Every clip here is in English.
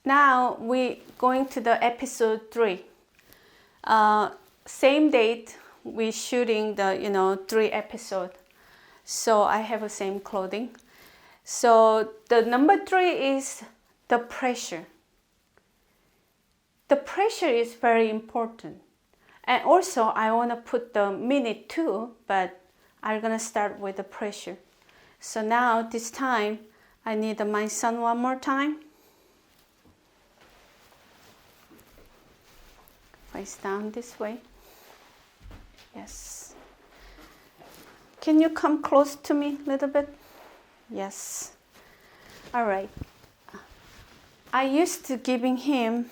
now we going to the episode 3. Same date we shooting the 3 episode. So I have the same clothing. So the number 3 is the pressure. The pressure is very important. And also I want to put the minute too, but I'm going to start with the pressure. So now this time I need my son one more time. Face down this way. Yes. Can you come close to me a little bit? Yes. All right. I used to giving him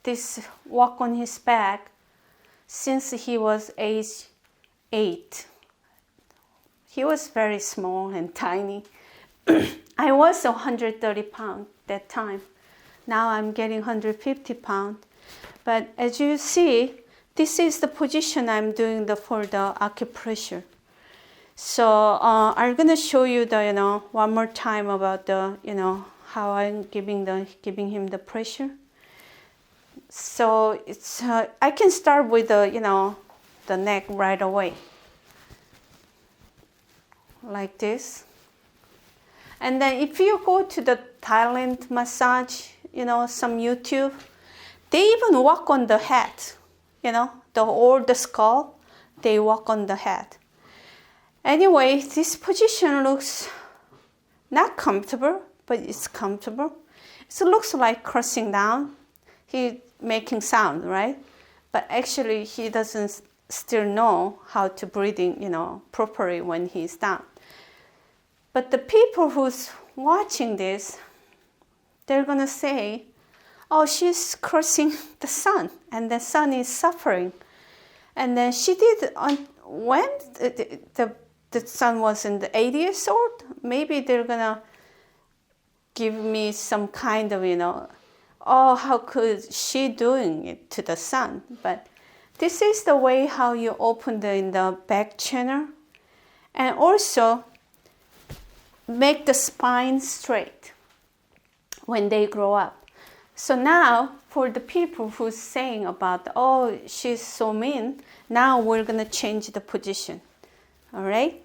this walk on his back since he was age 8. He was very small and tiny. I was 130 pounds that time. Now I'm getting 150 pounds. But as you see, this is the position I'm doing for the acupressure. So I'm gonna show you the one more time about the how I'm giving him the pressure. So it's I can start with the neck right away, like this. And then if you go to the Thailand massage, some YouTube, they even walk on the head, the skull, they walk on the head. Anyway, this position looks not comfortable, but it's comfortable. It looks like crossing down. He's making sound, right? But actually, he doesn't still know how to breathing, properly when he's down. But the people who's watching this, they're gonna say, "Oh, she's crossing the sun, and the sun is suffering." And then she did when the son was in the 80 years old. Maybe they're gonna give me some kind of oh, how could she doing it to the sun? But this is the way how you open in the back channel, and also make the spine straight when they grow up. So now for the people who's saying about, oh, she's so mean, now we're gonna change the position. All right?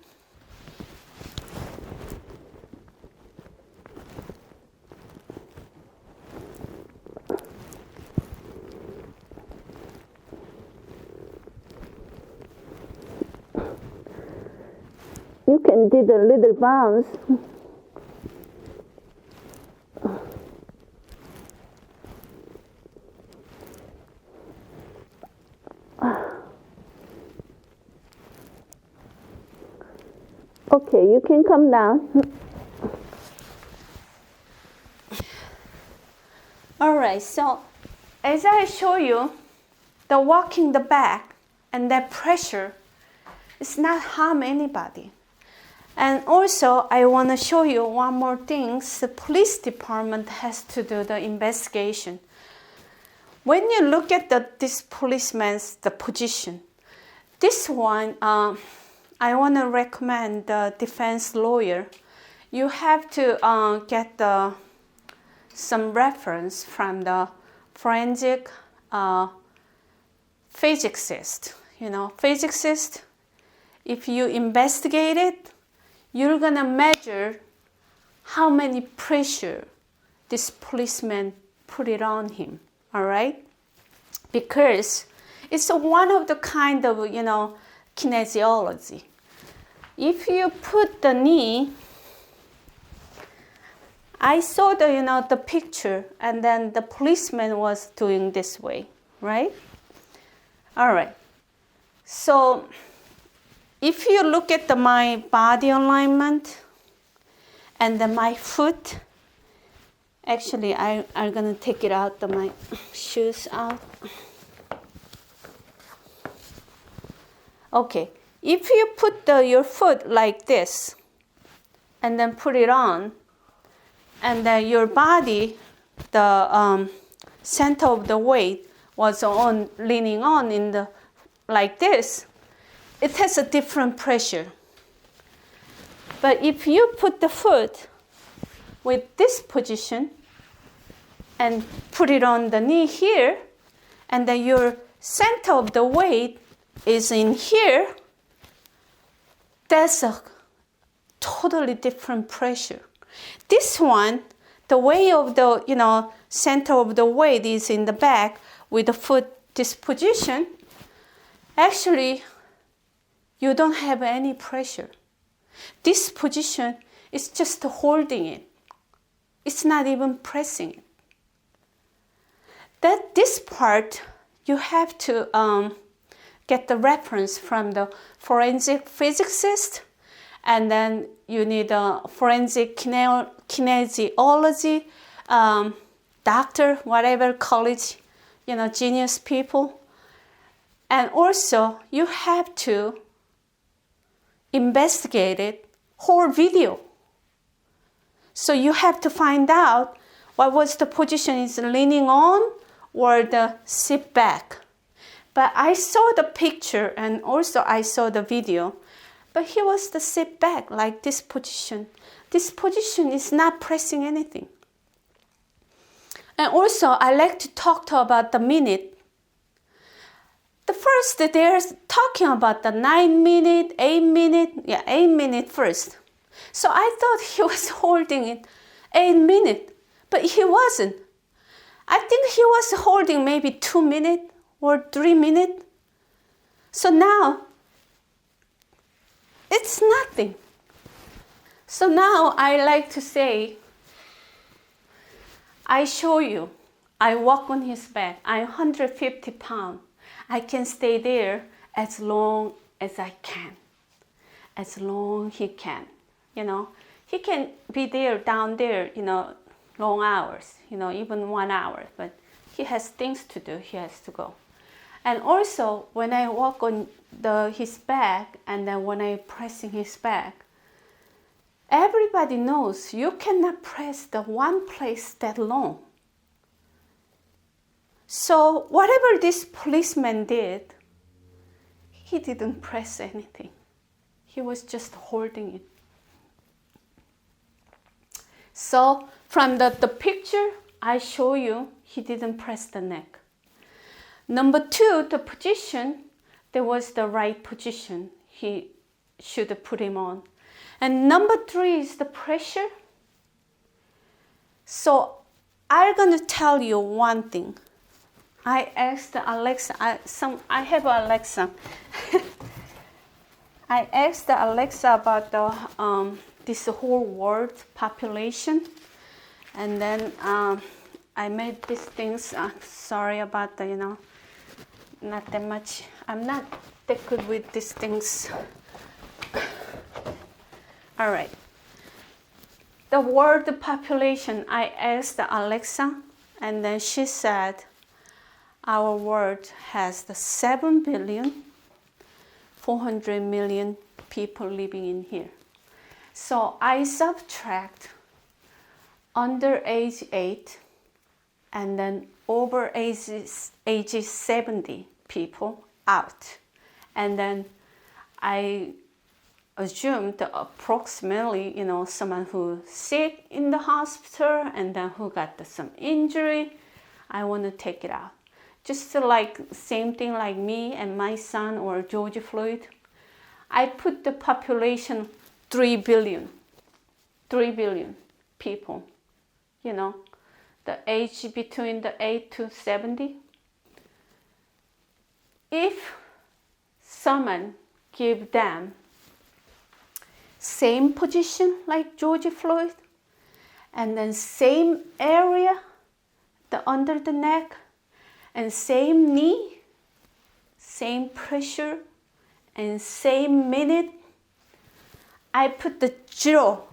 You can do the little bounce. Okay, you can come down. All right, so as I show you, the walking the back and that pressure is not harm anybody. And also, I want to show you one more thing. The police department has to do the investigation. When you look at this policeman's position, this one, I want to recommend the defense lawyer. You have to get some reference from the forensic physicist. Physicist, if you investigate it, you're going to measure how many pressure this policeman put it on him, all right? Because it's one of the kind of, kinesiology. If you put the knee, I saw the picture, and then the policeman was doing this way, right? All right. So if you look at my body alignment and then my foot, actually I'm gonna take it out, my shoes out. Okay, if you put your foot like this and then put it on, and then your body, the center of the weight was leaning on like this, it has a different pressure. But if you put the foot with this position, and put it on the knee here, and then your center of the weight is in here, that's a totally different pressure. This one, the way of the, center of the weight is in the back with the foot this position. Actually, you don't have any pressure. This position is just holding it. It's not even pressing it. This part, you have to get the reference from the forensic physicist, and then you need a forensic kinesiology doctor, whatever college, genius people. And also, you have to investigate it, whole video. So you have to find out what was the position is leaning on or the sit back. But I saw the picture and also I saw the video. But he was the sit back, like this position. This position is not pressing anything. And also, I like to talk about the minute. The first, they're talking about the 9 minute, 8 minute, 8 minute first. So I thought he was holding it 8 minutes, but he wasn't. I think he was holding maybe 2 minutes or 3 minutes. So now, it's nothing. So now I like to say, I show you, I walk on his back, I'm 150 pounds. I can stay there as long as I can, as long he can, He can be there, down there, long hours, even 1 hour, but he has things to do, he has to go. And also, when I walk on his back, and then when I'm pressing his back, everybody knows you cannot press the one place that long. So whatever this policeman did, he didn't press anything. He was just holding it. So from the picture I show you, he didn't press the neck. Number 2, the position, there was the right position. He should have put him on. And number 3 is the pressure. So I'm going to tell you one thing. I asked Alexa, I have Alexa. I asked Alexa about this whole world population. And then I made these things, sorry about the, not that much. I'm not that good with these things. All right. The world population, I asked Alexa, and then she said, our world has the 7,400,000,000 people living in here. So I subtract under age 8 and then over age 70 people out. And then I assumed approximately, someone who's sick in the hospital and then who got some injury, I want to take it out. Just like same thing like me and my son or George Floyd. I put the population 3 billion people, the age between the 8 to 70. If someone give them same position like George Floyd, and then same area, under the neck, and same knee, same pressure, and same minute, I put the 0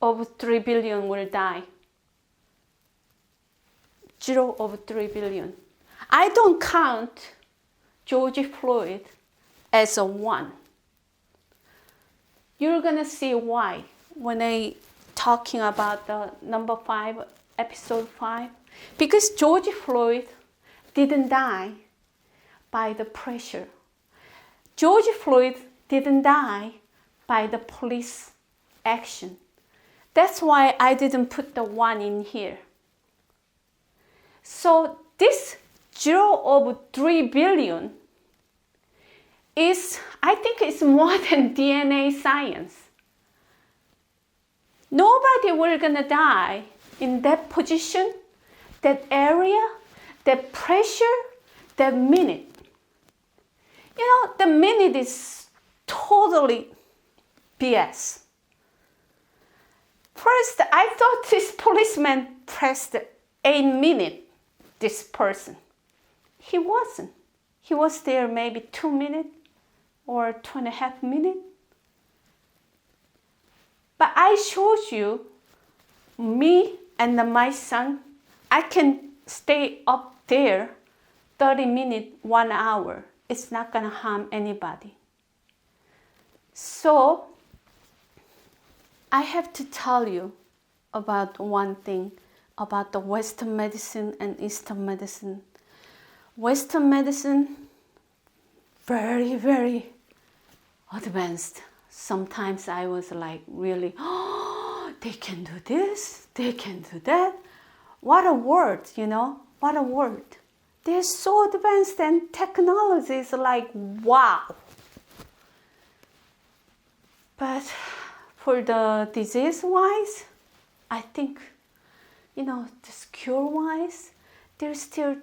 of 3 billion will die. 0 of 3 billion. I don't count George Floyd as a 1. You're gonna see why when I talking about the number 5, episode 5. Because George Floyd didn't die by the pressure. George Floyd didn't die by the police action. That's why I didn't put the 1 in here. So this 0 of 3 billion is, I think it's more than DNA science. Nobody will gonna die in that position, that area, that pressure, that minute. You know, the minute is totally BS. First, I thought this policeman pressed 8 minutes, this person. He wasn't. He was there maybe 2 minutes or 2.5 minutes. But I showed you, me and my son, I can stay up there 30 minutes, 1 hour. It's not gonna harm anybody. So, I have to tell you about one thing about the Western medicine and Eastern medicine. Western medicine, very, very advanced. Sometimes I was like, really, oh, they can do this, they can do that. What a word, you know, what a word. They're so advanced and technology is like, wow. But for the disease-wise, I think, you know, this cure-wise, there's still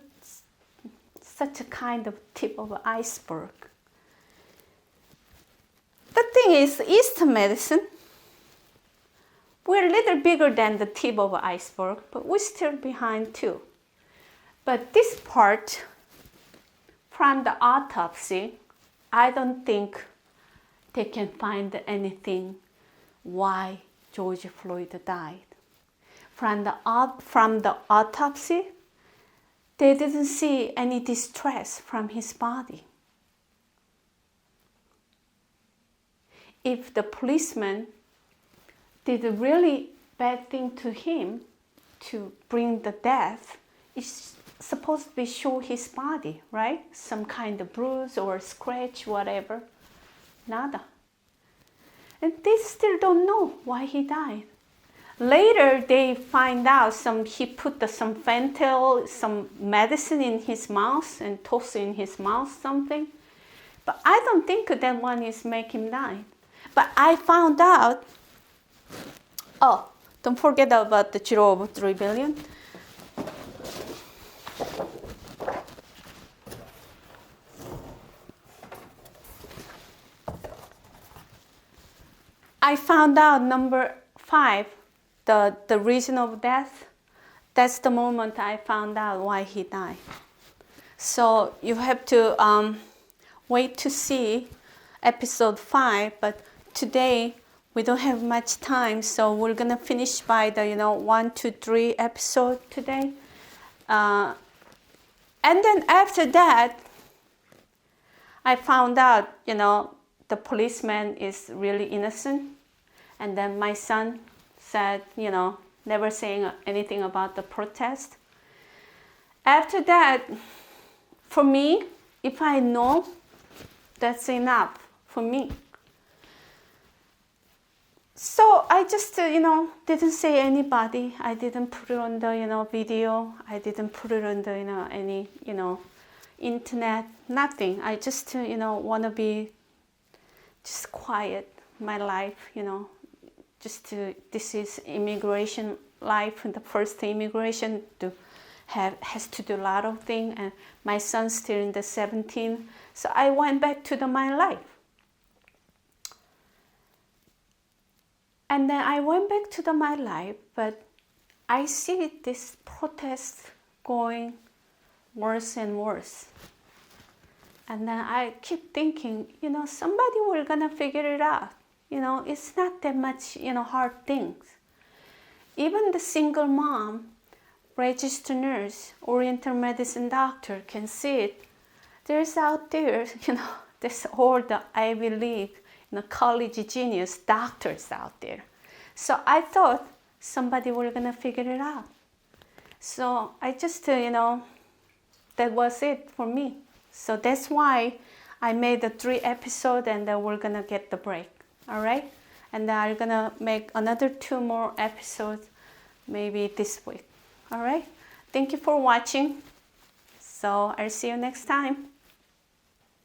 such a kind of tip of iceberg. The thing is, Eastern medicine, we're a little bigger than the tip of the iceberg, but we're still behind too. But this part, from the autopsy, I don't think they can find anything why George Floyd died. From the autopsy, they didn't see any distress from his body. If the policeman did a really bad thing to him to bring the death, it's supposed to be show his body, right? Some kind of bruise or scratch, whatever. Nada. And they still don't know why he died. Later, they find out he put some fentanyl, some medicine in his mouth and tossed in his mouth something. But I don't think that one is make him die. But I found out, oh, don't forget about the 0 over 3 billion. I found out number 5, the reason of death. That's the moment I found out why he died. So you have to wait to see episode 5, but today we don't have much time, so we're gonna finish by the 1, 2, 3 episode today. And then after that, I found out, the policeman is really innocent. And then my son said, never saying anything about the protest. After that, for me, if I know, that's enough for me. So I just, didn't say anybody. I didn't put it on the, video. I didn't put it on the, any, internet, nothing. I just, want to be just quiet, my life, this is immigration life, and the first immigration has to do a lot of things, and my son's still in the 17, so I went back to my life. And then I went back to my life, but I see this protest going worse and worse. And then I keep thinking, somebody will gonna figure it out. It's not that much, hard things. Even the single mom, registered nurse, oriental medicine doctor can see it. There's out there, there's all the Ivy League, college genius doctors out there. So I thought somebody were gonna figure it out. So I just, that was it for me. So that's why I made the 3 episodes, and then we're gonna get the break. All right, and then I'm gonna make another 2 more episodes maybe this week. All right, Thank you for watching. So I'll see you next time.